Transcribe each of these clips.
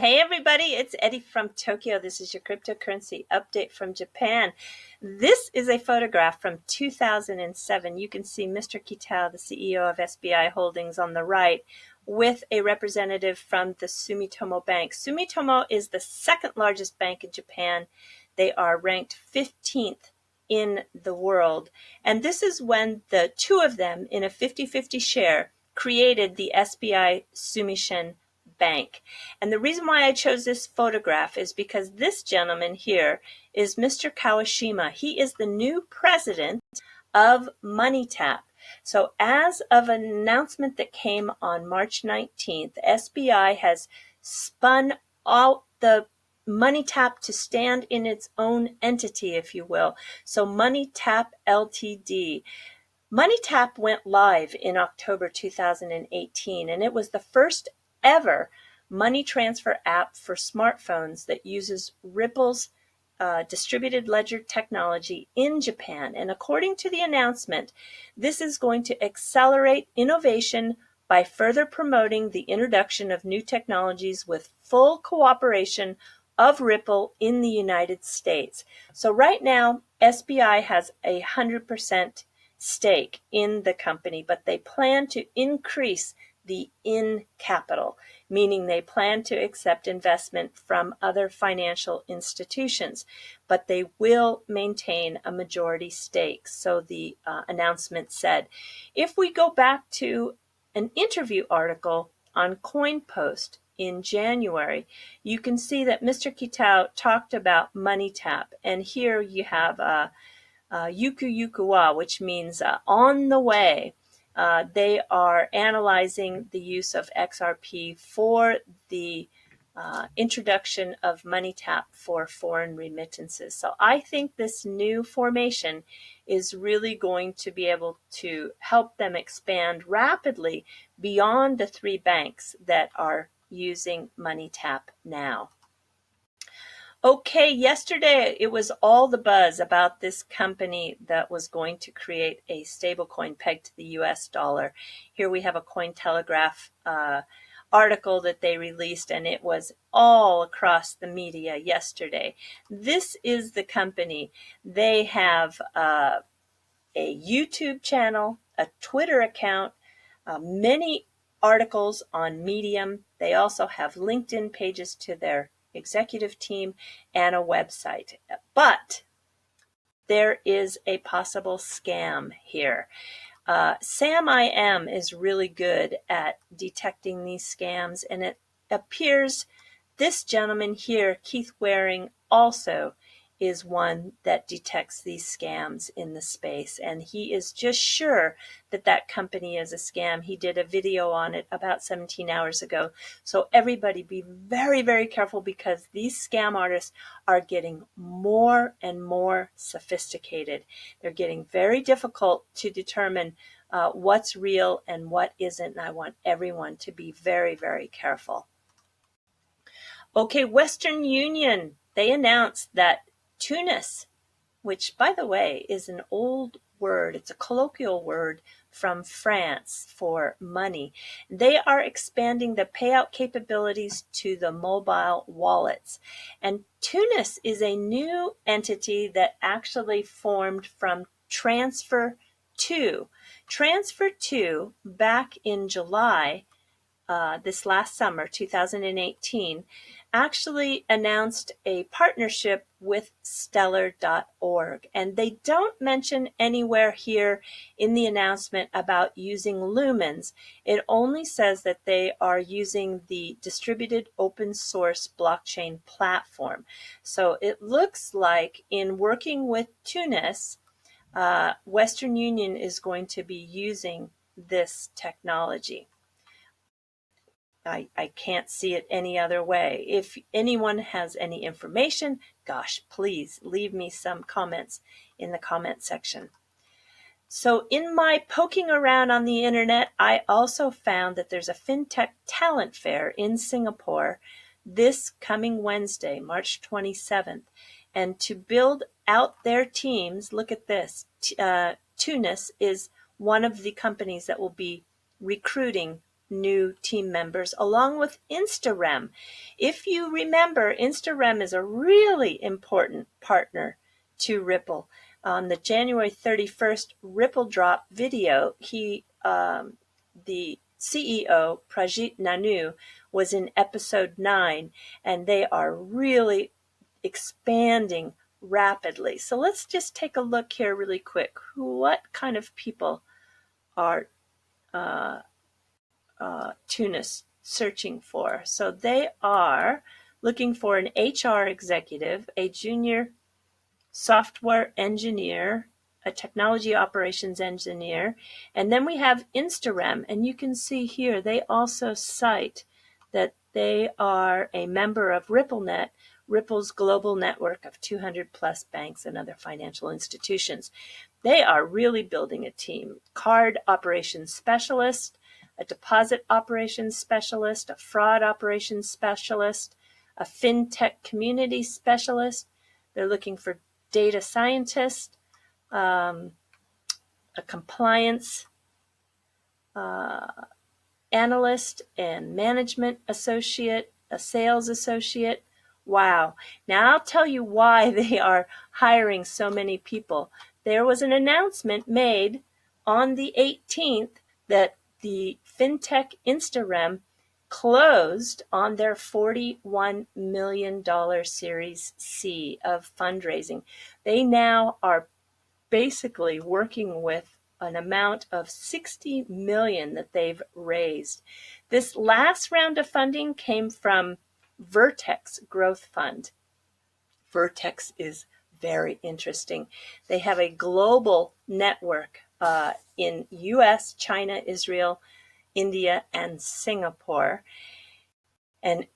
Hey everybody, it's Eddie from Tokyo. This is your cryptocurrency update from Japan. This is a photograph from 2007. You can see Mr. Kitao, the CEO of SBI Holdings on the right, with a representative from the Sumitomo Bank. Sumitomo is the second largest bank in Japan. They are ranked 15th in the world. And this is when the two of them, in a 50-50 share, created the SBI Sumishin Bank. And the reason why I chose this photograph is because this gentleman here is Mr. Kawashima. He is the new president of MoneyTap. So as of an announcement that came on March 19th, SBI has spun out the MoneyTap to stand in its own entity, if you will. So MoneyTap Ltd. MoneyTap went live in October 2018, and it was the first ever money transfer app for smartphones that uses Ripple's distributed ledger technology in Japan. And according to the announcement, this is going to accelerate innovation by further promoting the introduction of new technologies with full cooperation of Ripple in the United States. So right now, SBI has 100% stake in the company, but they plan to increase the in capital, meaning they plan to accept investment from other financial institutions, but they will maintain a majority stake, so the announcement said. If we go back to an interview article on CoinPost in January, you can see that Mr. Kitao talked about MoneyTap, and here you have Yuku Yukuwa, which means on the way. They are analyzing the use of XRP for the introduction of MoneyTap for foreign remittances. So I think this new formation is really going to be able to help them expand rapidly beyond the three banks that are using MoneyTap now. Okay, yesterday it was all the buzz about this company that was going to create a stablecoin pegged to the US dollar. Here we have a Cointelegraph article that they released, and it was all across the media yesterday. This is the company. They have a YouTube channel, a Twitter account, many articles on Medium. They also have LinkedIn pages to their executive team and a website. But there is a possible scam here. SamIM is really good at detecting these scams, and it appears this gentleman here, Keith Waring, also is one that detects these scams in the space, and he is just sure that that company is a scam. He did a video on it about 17 hours ago. So everybody be very, very careful, because these scam artists are getting more and more sophisticated. They're getting very difficult to determine what's real and what isn't, and I want everyone to be very, very careful. Okay, Western Union, they announced that Thunes, which, by the way, is an old word, it's a colloquial word from France for money. They are expanding the payout capabilities to the mobile wallets. And Thunes is a new entity that actually formed from Transfer2. Transfer2, back in July, this last summer, 2018, actually announced a partnership with Stellar.org. And they don't mention anywhere here in the announcement about using lumens. It only says that they are using the distributed open source blockchain platform. So it looks like in working with Thunes, Western Union is going to be using this technology. I can't see it any other way. If anyone has any information, gosh, please leave me some comments in the comment section. So in my poking around on the internet, I also found that there's a FinTech talent fair in Singapore this coming Wednesday, March 27th. And to build out their teams, look at this. Thunes is one of the companies that will be recruiting new team members, along with Instarem. If you remember, Instarem is a really important partner to Ripple. On the January 31st Ripple Drop video, the CEO, Prajit Nanu, was in episode 9, and they are really expanding rapidly. So let's just take a look here really quick. What kind of people are Thunes searching for? So they are looking for an HR executive, a junior software engineer, a technology operations engineer, and then we have Instarem, and you can see here they also cite that they are a member of RippleNet, Ripple's global network of 200 plus banks and other financial institutions. They are really building a team. Card operations specialist, a deposit operations specialist, a fraud operations specialist, a FinTech community specialist. They're looking for data scientist, a compliance analyst and management associate, a sales associate. Wow. Now I'll tell you why they are hiring so many people. There was an announcement made on the 18th that the FinTech Instarem closed on their $41 million Series C of fundraising. They now are basically working with an amount of $60 million that they've raised. This last round of funding came from Vertex Growth Fund. Vertex is very interesting. They have a global network in US, China, Israel, India, and Singapore. And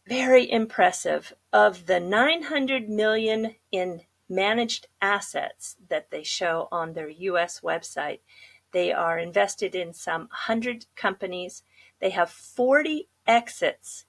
very impressive. Of the 900 million in managed assets that they show on their US website, they are invested in some 100 companies. They have 40 exits.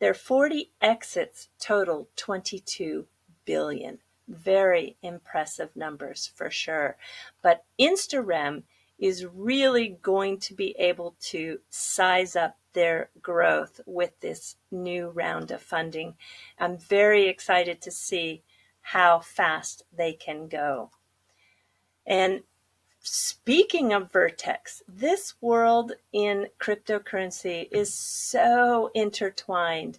Their 40 exits total 22 billion. Very impressive numbers for sure. But Instarem is really going to be able to size up their growth with this new round of funding. I'm very excited to see how fast they can go. And speaking of Vertex, this world in cryptocurrency is so intertwined.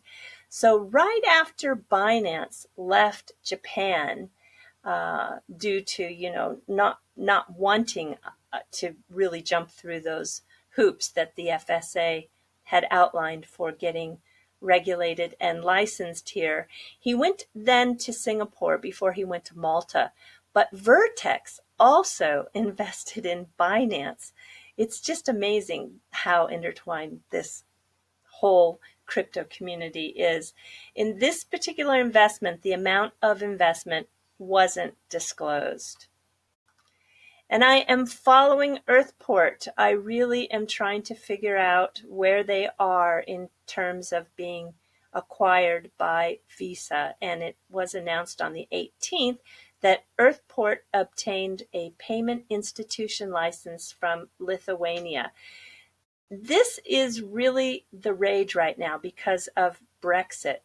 So right after Binance left Japan, due to, not wanting to really jump through those hoops that the FSA had outlined for getting regulated and licensed here, he went then to Singapore before he went to Malta. But Vertex also invested in Binance. It's just amazing how intertwined this whole crypto community is. In this particular investment, the amount of investment wasn't disclosed. And I am following Earthport. I really am trying to figure out where they are in terms of being acquired by Visa. And it was announced on the 18th that Earthport obtained a payment institution license from Lithuania. This is really the rage right now because of Brexit.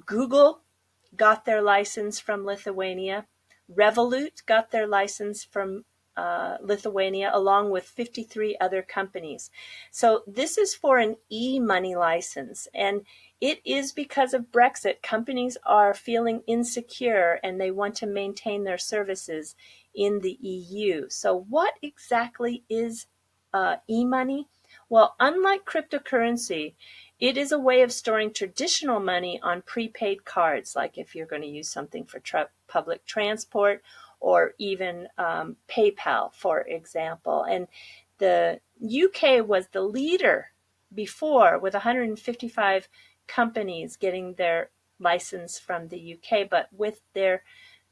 Google got their license from Lithuania. Revolut got their license from Lithuania, along with 53 other companies. So this is for an e-money license, and it is because of Brexit. Companies are feeling insecure and they want to maintain their services in the EU. So what exactly is e-money? Well, unlike cryptocurrency, it is a way of storing traditional money on prepaid cards, like if you're going to use something for public transport, or even PayPal, for example. And the UK was the leader before, with 155 companies getting their license from the UK. But with their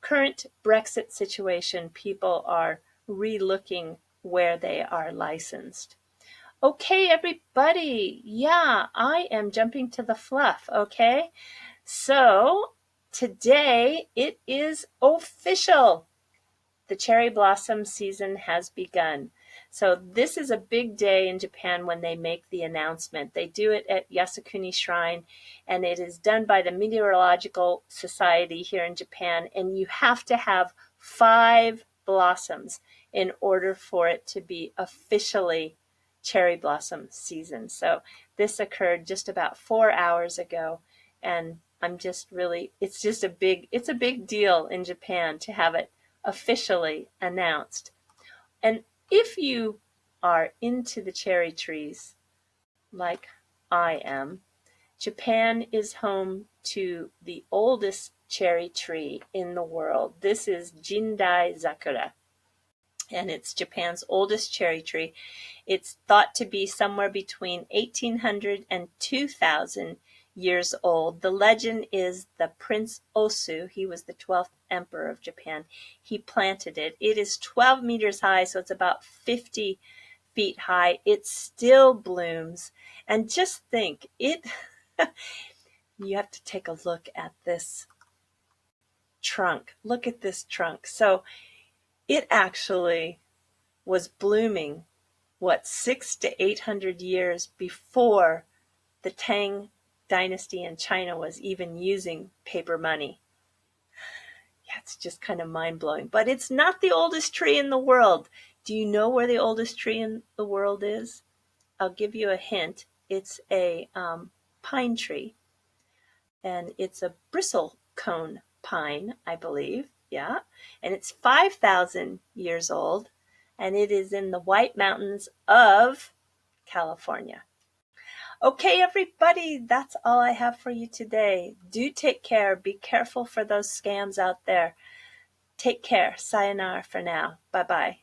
current Brexit situation, people are relooking where they are licensed. Okay, everybody. Yeah, I am jumping to the fluff, okay? So today it is official. The cherry blossom season has begun. So this is a big day in Japan when they make the announcement. They do it at Yasukuni Shrine, and it is done by the Meteorological Society here in Japan. And you have to have 5 blossoms in order for it to be officially cherry blossom season. So this occurred just about 4 hours ago, and I'm just really, it's a big deal in Japan to have it officially announced. And if you are into the cherry trees, like I am, Japan is home to the oldest cherry tree in the world. This is Jindai Zakura, and it's Japan's oldest cherry tree. It's thought to be somewhere between 1800 and 2000 years old. The legend is the Prince Osu, he was the 12th emperor of Japan. He planted it. It is 12 meters high, so it's about 50 feet high. It still blooms. And just think, you have to take a look at this trunk. Look at this trunk. So it actually was blooming, 600 to 800 years before the Tang dynasty in China was even using paper money. Yeah, it's just kind of mind-blowing. But it's not the oldest tree in the world. Do you know where the oldest tree in the world is? I'll give you a hint. It's a pine tree, and it's a bristlecone pine, I believe. Yeah, and it's 5,000 years old, and it is in the White Mountains of California. Okay, everybody, that's all I have for you today. Do take care. Be careful for those scams out there. Take care. Sayonara for now. Bye-bye.